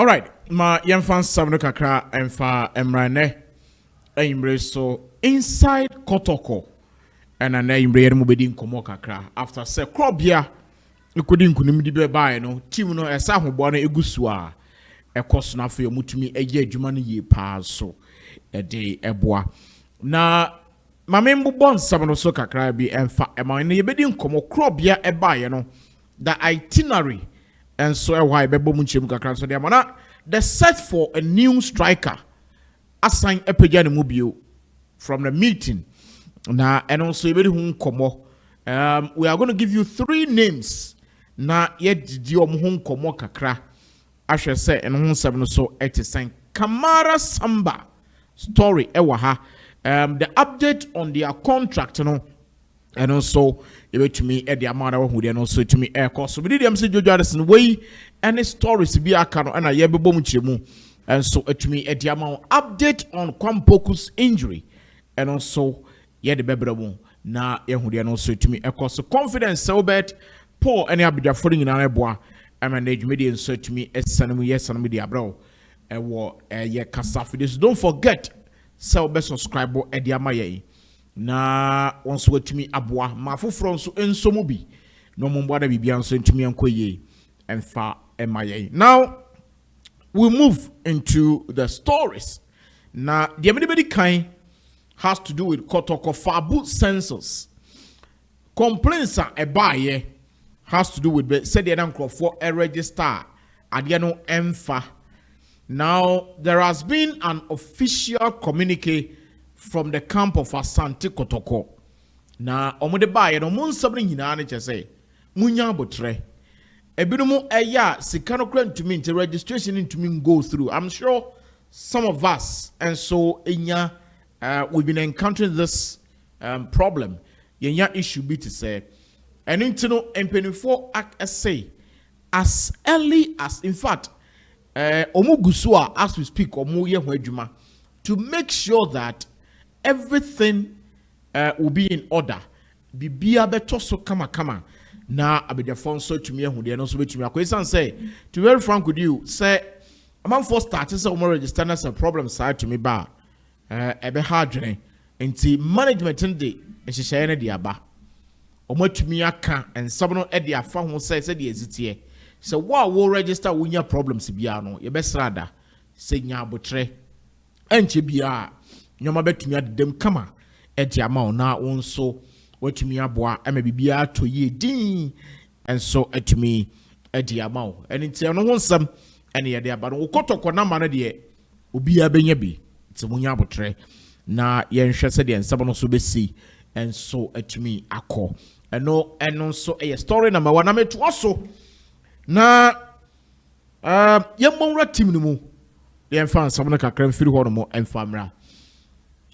All right, ma yemfan sabno kakra emfa emrane emre so inside Kotoko and an emre mu bedi nkomo kakra after say krobia ikodi nkunim di be bae no team no esa hobo na egusu a ekos na afo mutumi eye adwuma no ye pa so de eboa na mamembo bon sabno so kakra bi emfa ema na ye bedi nkomo krobia ebae no the itinerary and so why bebo munchim kakra so de the search for a new striker assigned Epejani Mubio from the meeting. Now, and also very home komo. We are going to give you 3 names. Na yet diom home komo kakra. I shall say and home seven so sign Camara Samba story ewaha. The update on their contract, and also to me at the amount of who and also to me air cost. So we did them say Jojo way any stories to be a cano and a yebomchemu. And so to me at the amount update on Kwampoku's injury. And also the bebrabo na yehudi and also to me air cost. So confidence so bad Paul any abida footing in an eboa. I manage media and so to me as sanmu yes and media bro. And what ye casafidis. Don't forget so best subscribe at the amaye. Na once wait to me abwa ma foforo nso ensomo bi no mombwa da bibia nso ntumi ankoye emfa emaye. Now we move into the stories. Now the everybody kind has to do with Kotoko Fabu census. Complaints are ebaye has to do with said the anchor for a register adiano emfa. Now there has been an official communique from the camp of Asante Kotoko. Na omode baye no mun sabri nyina ne chese munya botre ebinumu eya sikano kran to me into registration into me go through. I'm sure some of us and so we've been encountering this problem. Yenya issue be to say and into no empenifo act say as early as in fact omugusua as we speak omu ye ho adwuma to make sure that everything will be in order. Bibia beto so kama na abedefon so tumi ehu de no so betumi akoisan say to very frank with you say among for start say we register na some problem side to me ba ebe hard dwene enti management ndi nhyehyeye na de aba omatumi aka ensam no e de afa ho say de ezitie so wo register wonya problems bia no ye besrada say nya abotre enche bia nyoma betumi adem kama edi ama na wonso watumi aboa ama bibia to ye din enso etumi edi ama enti no wonsam ene ye de aba no Kotoko na ma no de obia benya bi ti munya abotre na ye nhwe se de ensam no so besi enso etumi akọ eno so a story number 1 na meto so na ye monra team no mu ye mfa nsam no kakra mfiri ho no mo emfa mra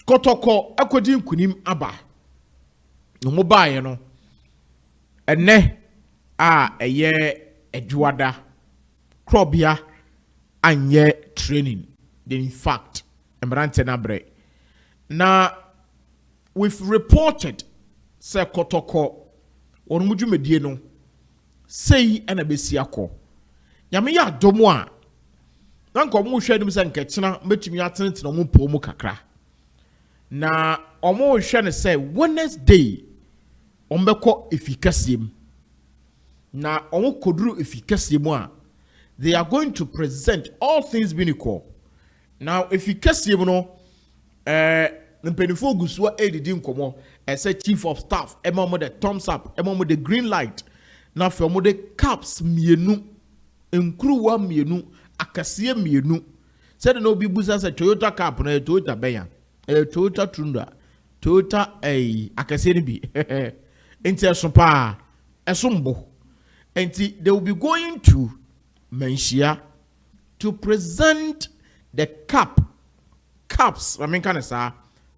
Kotoko akodi nkunim aba no mo bae no ene eye adwada krobia anye training in fact embrante na bre na we've reported say Kotoko won mudwumedie no sei ana besi akọ nyame ya domo a nanko mo hwe nim se nkechena metumi atentena mo po mu kakra na omo hwe ne say Wednesday ombeko efikasiem na omo koduru efikasiem a they are going to present all things being equal. Now efikasiem no mpenifo gusua edidi nkomo say chief of staff emo the thumbs up emo the green light na fe omo the caps mienu nkruwa mienu akasie mienu said no be busa say Toyota cap na Toyota beya Toyota Tundra Toyota akasie ni bi enti eso pa esombo enti they will be going to Menshia to present the caps I mean kind of say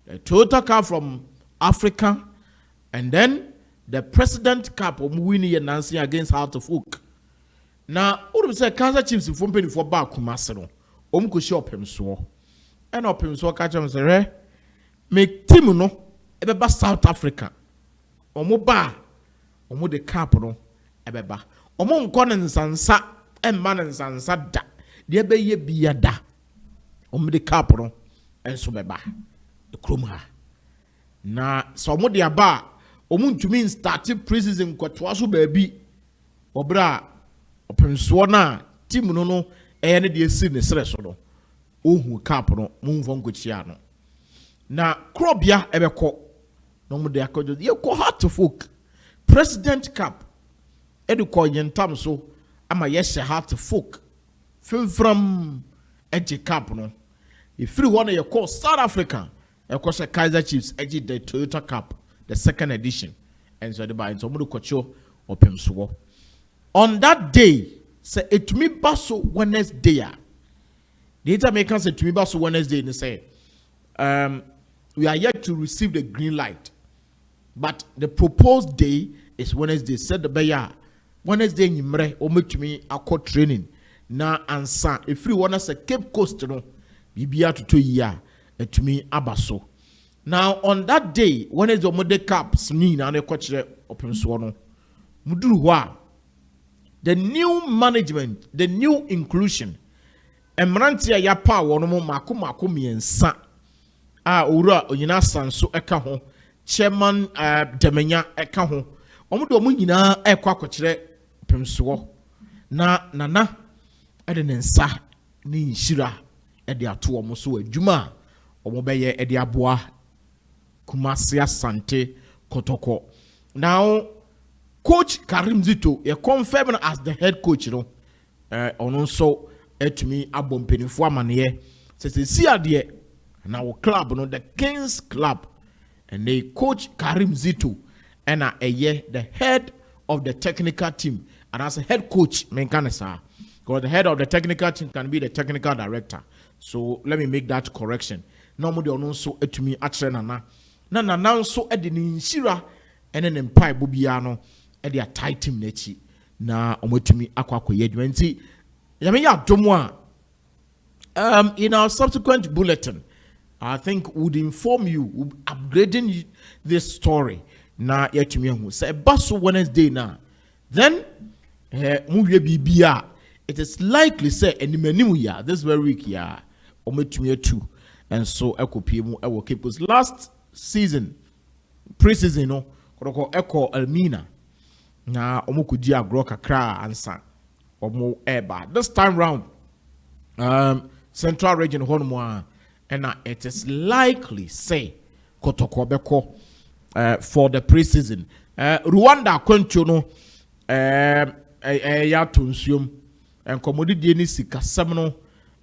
the Toyota cap from Africa and then the president cap winning announcing against Heart of Oak. Now, all of say Kaza Chiefs from penny for back Kumasano. Omko shop him so. And up him so catch him say, make team no ebeba South Africa. Omo ba omo the cap no ebeba. Omo nkon nsansa emma nsansa da. de be ye biada omde cap no enso beba e krom ha na so mo de aba omuntumi start preseason kwatoa so baabi obra opemso na team no eye ne de esi ne sere so no ohu cap no mumfo nkochia no na krobia ebekọ no mo de akojo ye ko heart to folk president cap edukọ yentam so ama yes heart to folk from edge cap no if you want to call South Africa of say Kaizer Chiefs edge the Toyota Cup the second edition and so the by so mo kocho opemso on that day say it me baso Wednesday the Jamaican say to me baso Wednesday and say we are yet to receive the green light but the proposed day is Wednesday said the bear Wednesday nyimre ometumi akọ training na ansa if you want to say Cape Coast no bibia to 2 year etumi abaso now on that day Wednesday omode caps ni na ne kwakire opemso no muduru ho a the new management the new inclusion emrantia ya pa wono mo mako miensa a owura onyina sanso eka ho chairman demenya eka ho omudo omu nyina ekwa kwakire opemso na nana ede ne nsa ni nhira ede ato omo so adwuma omo beye ede aboa Kumasi Asante Kotoko now Coach Karim Zito ye confirmed as the head coach no ono so etumi abompenifo amane se si ade na wo club no the Kings Club and they coach Karim Zito and the head of the technical team and as a head coach menkanesa because the head of the technical team can be the technical director so let me make that correction no mo de ono so etumi atre na so ede ni nhira ene ne mpai bobia no ede a tight team nachi na omotumi akwakoye adwuma nti yame ya domo a in our subsequent bulletin I think would inform you upgrading this story na yatumi hu say baso Wednesday na then mu wie bibia it is likely say animanimu ya this very week ya omotumi atu and so ekopie mu ewo Cape's last season preseason no Kotoko eko Elmina na omukudi agro kakra ansa omo eba this time round central region honmo and it is likely say Kotoko beko for the preseason Rwanda kwancho no ya tonsuom and commodity ni sikasam no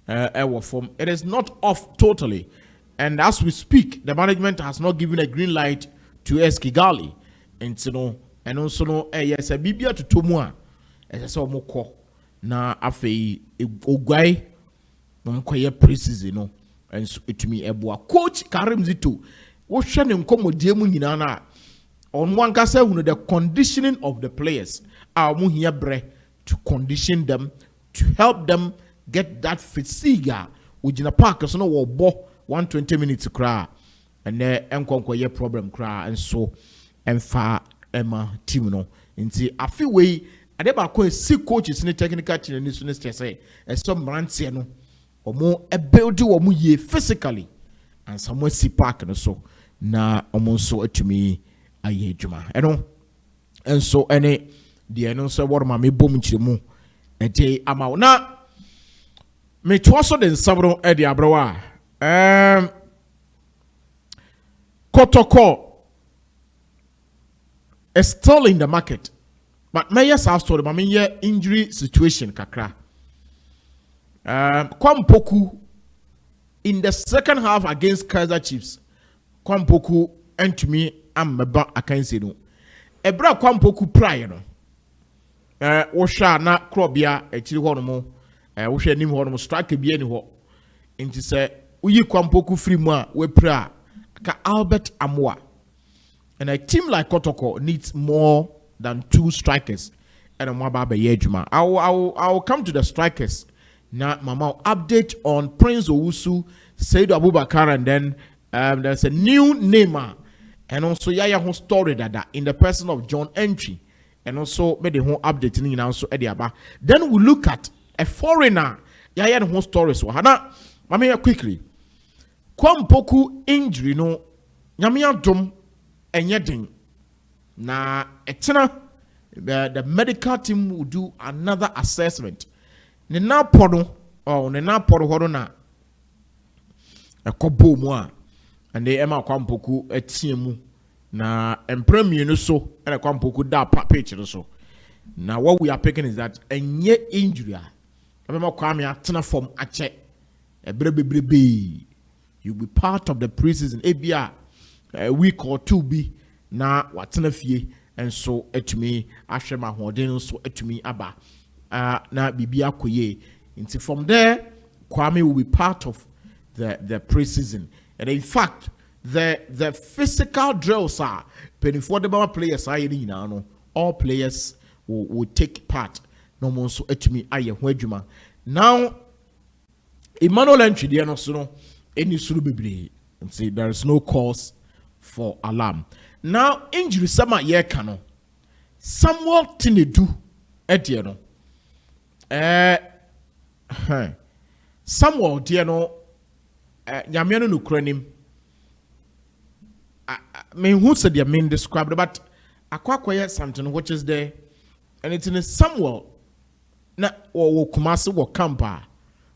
ewo form it is not off totally. And as we speak, the management has not given a green light to AS Kigali. And so, and also no, yes, a bibia to Tomua, as I saw moko na afe ogwai mkoye preseason no, and so it me eboa coach Karim Zito. What shall them come with Demu Ninana on one case the conditioning of the players. Our muhia bre to condition them to help them get that fatigue. Ujina park so no wo bo 120 minutes cry and there enkonkoye problem cry and so emfa Emma team no nti afi we adeba ko si coaches ni technical team ni so ne say e so mrantie no omo e build omo ye physically and some si park no so na omo so atumi aye adwuma eno and so ene de eno so what ma me bom nchiremu e dey ama na me to so den sabro e de abrawa Kotoko is still in the market, but my South story, my injury situation kakra. Kwampoku in the second half against Kaizer Chiefs. Kwampoku and to me, I'm about I can't say no. Ebra Kwampoku prior no. Osha na krobia echiri hono osha nim hono strike bi ani ho. Inti say uyi Kwampoku free mu a we pra ka Albert Amoa. And a team like Kotoko needs more than 2 strikers. And I'm about Yejuma. I'll come to the strikers. Now, Mama, update on Prince Owusu, Said Abubakar, and then there's a new namer. And also Yaya whole story that in the person of John Entry. And also made the whole update in also Ediaba. Then we look at a foreigner yɛayɛ ne ho stories wɔ ha na mame yɛ quickly Kwampoku injury no nyame adom ɛnyɛ den na ɛtena the medical team will do another assessment ne napɔ no hɔ no na ɛkɔbɔ mu a ɛne ɛma Kwampoku ɛteɛ mu na mpremienu so ɛna Kwampoku da pitch no so na what we are picking is that ɛnyɛ injury a ɛbɛma Kwame atena form akyɛ ɛbrɛbebrebe you be part of the preseason ebia a week or two bi na watena fie and so etumi ahwɛ ma hoden so etumi aba na bibi akoye nti from there Kwame will be part of the preseason and in fact the physical drills are before the players are you know all players will take part no more so etumi aye ho adwuma now Emmanuel entry there no so no any suru bebre and say there is no cause for alarm. Now injury sama ye kano Samuel Tinedu ediano Samuel diano nyamiano no kranim me who said the main described but akwakoye something which is there and it's in Samuel na or kumase wo campa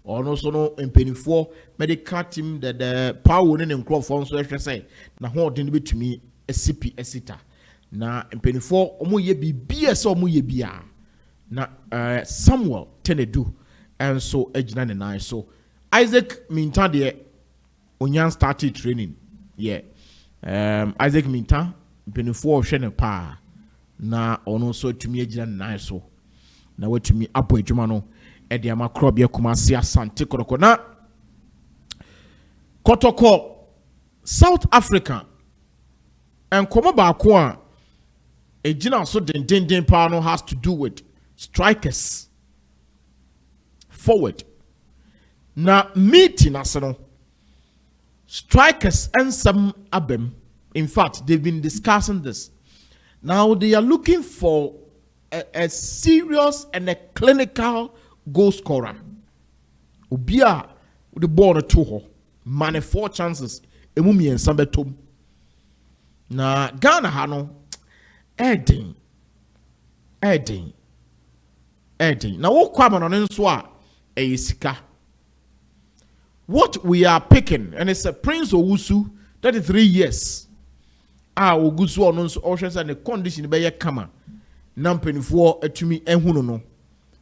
or no so no mpenifo medical team the power in club form so say na ho den be tumi SCP esita na mpenifo omo ye bibia so omo ye bia na Samuel Tenedu and so ejina ne nine so Isaac Minta de onyan started training yeah Isaac Minta mpenifo hwe ne pa na ono so tumi ejina ne nine so na watumi abo adwuma no Ediama Krobia Kumasi Asante Kotoko na Kotoko South Africa and Koma Bakwa a general so den pano has to do with strikers forward. Now meeting asano strikers and some abem. In fact, they've been discussing this. Now they are looking for a serious and a clinical goal scorer. Ubia the ball na two man 4 chances. Emumi and Samba tom. Na Ghana hano Edding. Now what kwama on enswa e sika. What we are picking and it's a Prince Owusu 33 years. Ogusu on us and the condition be ye kama. Nampenifo etumi ehunu no.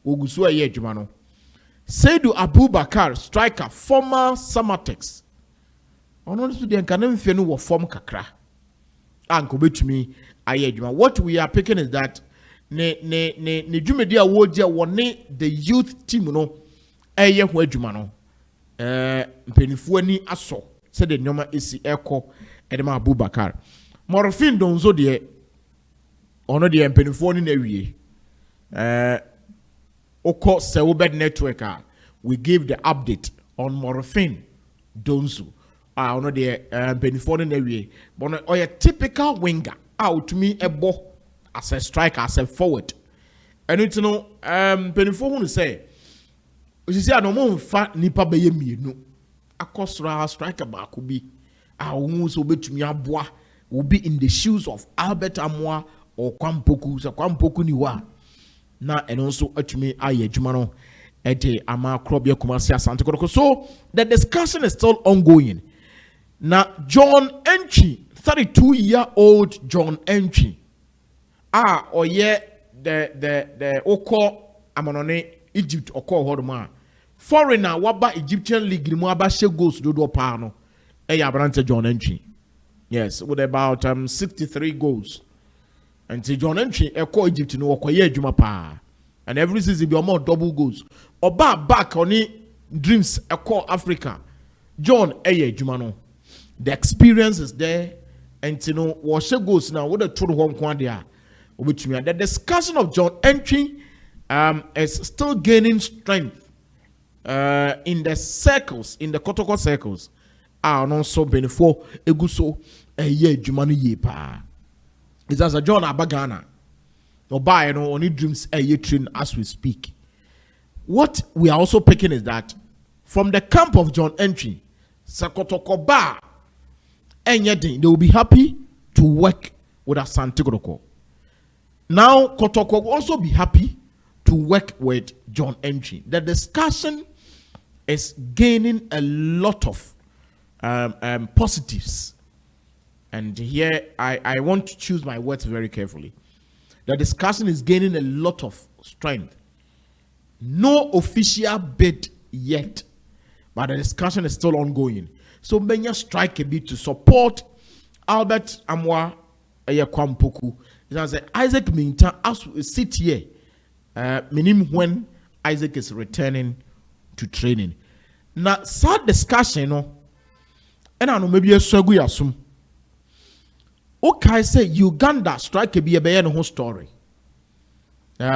Ogusu aye adwuma no. Saidu Abubakar striker former Samatex. Ono so de nkanam fie no wo form kakra. Anko betumi aye adwuma. What we are picking is that ne dwumedi a wo dia woni the youth team no eye ho adwuma no. Mpenifo ani aso se de nyoma esi ekọ edema Abubakar. Morofin donzo de ono de mpenifo ni na wie. Oko Sewbed network we give the update on Morofin Donzu. Ono de mpenifo ni na wie. But a typical winger out to me a bo as a striker as a forward. And it's no mpenifo hu say osisi anomo mfa nipa beye mienu akosra striker ba ko bi hu so betumi aboa will be in the shoes of Albert Amoa or Kwampoku. So Kwampoku ni wa na and also atumi aye adwuma no ede ama Krobia Kumasi Asante Kotoko. So the discussion is still ongoing. Now John Entry, 32-year-old John Entry. Oye the oko amanone Egypt oko hodoma. Foreigner waba Egyptian league mu aba she goals dodo pa no. Abrante John Entry. Yes, with about 63 goals. And John Entry eko Egypt no okoye adwuma pa. And every season be more double goals. Oba back on dreams eko Africa. John eye adwuma no. The experience is there and you know what goals now with the total home quandia. The discussion of John Entry is still gaining strength in the circles, in the Kotoko circles. No so benefo eguso ye dwuma no ye pa. It's as a John Abagana. No buy no only dreams ye train as we speak. what we are also picking is that from the camp of John Entry, Kotoko Ba, and yet they will be happy to work with Asante Kotoko. Now, Kotoko will also be happy to work with John Entry. The discussion is gaining a lot of positives. And here, I want to choose my words very carefully. The discussion is gaining a lot of strength. No official bid yet, but the discussion is still ongoing. So, Benya strike a bit to support Albert Amwa Kwampoku. Isaac Minta, as we sit here, meaning when Isaac is returning to training. Now, sad discussion, and I know maybe a Sogu Yasum. Okay, say Uganda strike a be a whole story.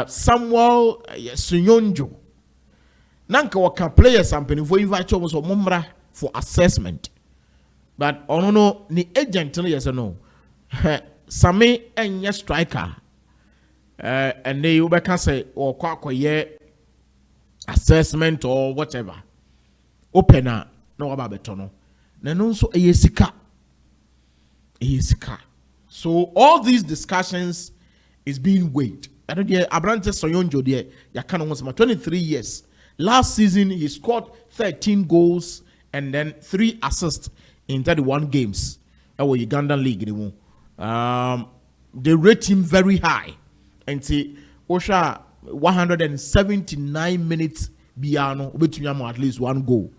Samuel Sunyonjo. Nanka waka players something for invite was mumra for assessment. But no ni agent yes no. Same enya striker. And they can say or kwa assessment or whatever. Opener no about betono. Nanon so yesika. So all these discussions is being weighed. I don't hear Abrante Soyonjo there. Yakano was 23 years. Last season he scored 13 goals and then 3 assists in 31 games. Our Ugandan league. They rate him very high. And say Osha 179 minutes Biano between at least 1 goal.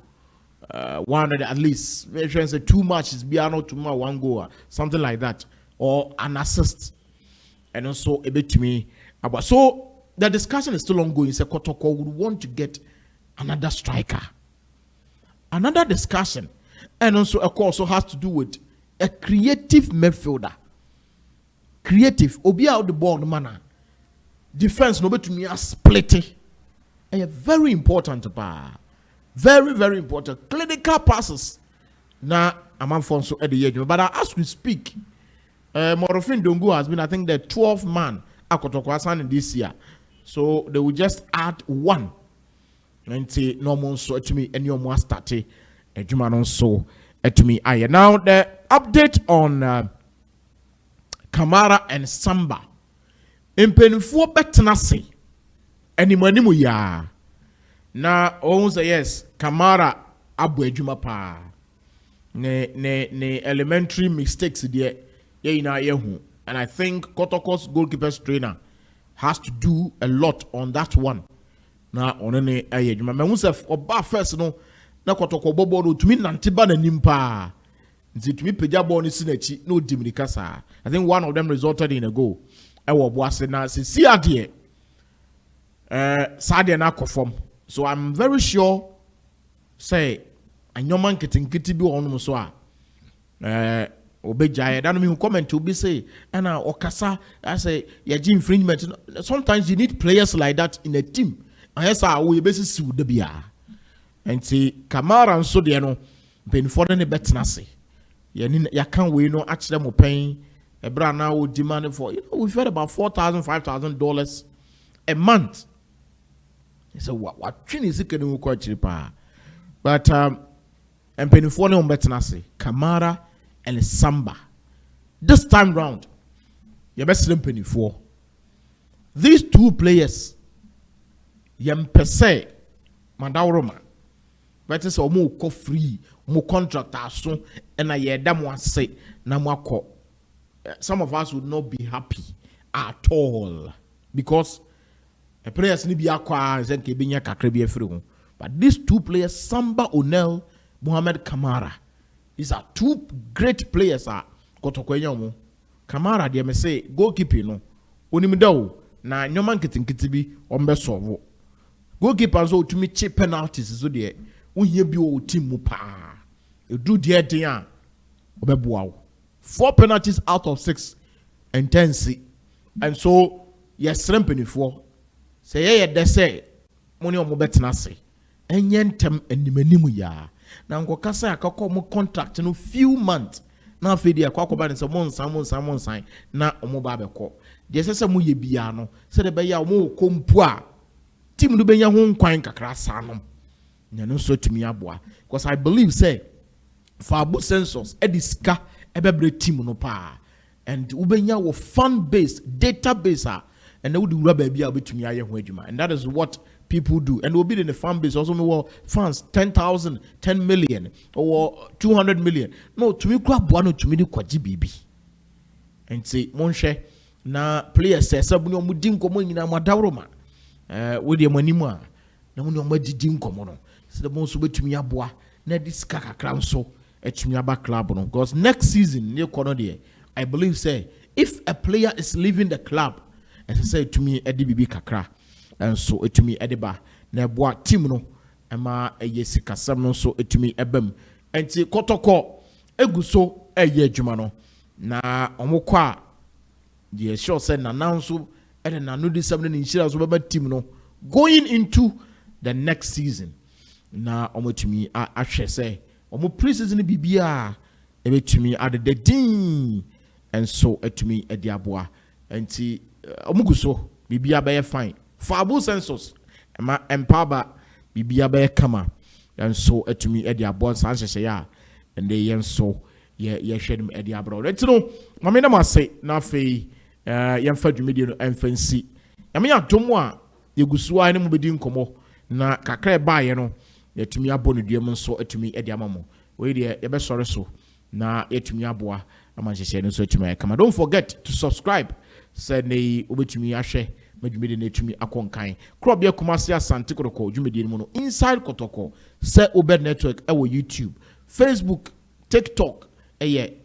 100 at least. Say 2 matches Biano to 1 goal, something like that, or an assist. And also a bit to me. So the discussion is still ongoing. Say Kotoko would want to get another striker. Another discussion, and also of course has to do with a creative midfielder. Creative, obi out the ball manner. Defense no to me split it. Very important very, very important. Clinical passes. Now I'm Afonso at the edge. But as we speak, Morofin Dongo has been, I think, the 12th man at Kotoko in this year. So they will just add 1. And say no more so to me and your more started. And you man so to me. Now the update on Camara and Samba. Impenfo betenase. Animanimu ya. Na almost yes, Camara abu ejuma pa. Ne elementary mistakes there. And I think Kotoko's goalkeeper's trainer has to do a lot on that one. Na onene ejuma. Me Musef oba first no na Kotoko bobo no tumi nantiba na nimpa. Nti tumi peja ball ni sinechi no dimikasa. I think one of them resulted in a goal. Ewo boase na si ade. Sadia na perform. So I'm very sure say anyoman ketinkiti bi onu so a obejaye that mean comment to be say and okasa I say yaji infringement. Sometimes you need players like that in a team. And yes we base si the bia. And say Camara and so de no ben for the betnase. Ya can we no actually mo paying a brand now demand for we've heard about $4,000-$5,000 a month. So what train is it going to quite cheaper? But and penny for no betnase Camara and Samba. This time round, you best penny for these 2 players. Yem per se Mandauroma. But it's a more free, more contract so and I hear them one say Namako. Some of us would not be happy at all because a players ni be acquired and kebinya kakrebi efru. But these 2 players, Samba Onel, Mohamed Camara, these are 2 great players. Kotoko Camara, they may say goalkeeper no. Onimido na nyoman kitinkitibi ombe solve. Goalkeeper so to me cheap penalties so there. Unye bi o team mu pa. You do the idea. Obeboa. 4 penalties out of 6 intense. And so yes, penny for. Say yeah, they say money on betnase. Enyentem enimanimu ya. Na nkokasa akakọ mo contract no few months. Na afedi akwakoba ne se mon san na omo ba bekọ. De sese mo ye bia no. Se de be ya omo kompu a team no benya ho nkwan kakra sanom nya no so tumi aboa because I believe say for abo sensors ediska ebebre team no pa and ubenya wo fan base database and they would do rubber bia betumi aye ho adwuma and that is what people do and will be in the fan base also me fans 10,000 10 million or 200 million no to me kwa boa no to me de kwaji bibi and say monhwe na players say sabuni omudi nkomo nyina madawro ma we de manimu a na muni omadidi nkomo no so the most betumi aboa na diska kakra nso etumi aba club no because next season ne kono de I believe say if a player is leaving the club as I say to me edi bibi kakra and so etumi edeba na boa team no ema eyesika sam no so etumi ebam enti Kotoko eguso eye adwuma no na omokọ a ye sure say na now so and na no this something in shira so baba team no going into the next season na omotumi ahwe say omo preseason bibia ebetumi add the din and so etumi ediaboa enti omuguso bibia be fine for abo census ema empower bibia be kama and so etumi ediaboa san hyehyɛ ya and they yen so ye hwedum ediabro enti no mame na mase na afei yemfa dwumedi no emfansi yame adomo a yegusuwa ne mu bedi nkomo na kakra baaye no yetumi abo no duam nso etumi ediamamo we de yebesore so na yetumi aboa amanhyehyɛ no so etumi kama don't forget to subscribe send ne obetumi ahwɛ madwumedi na etumi akonkan krobia kumasi asante Kotoko dwumedi no inside Kotoko say Obed network ewo YouTube Facebook TikTok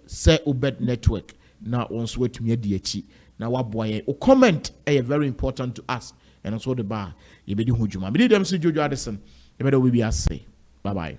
say Obed network na onso etumi adi achi na waboa o comment very important to us and also the bar yebedi ho dwuma me dem se Jojo Addison yebedi we be say bye bye.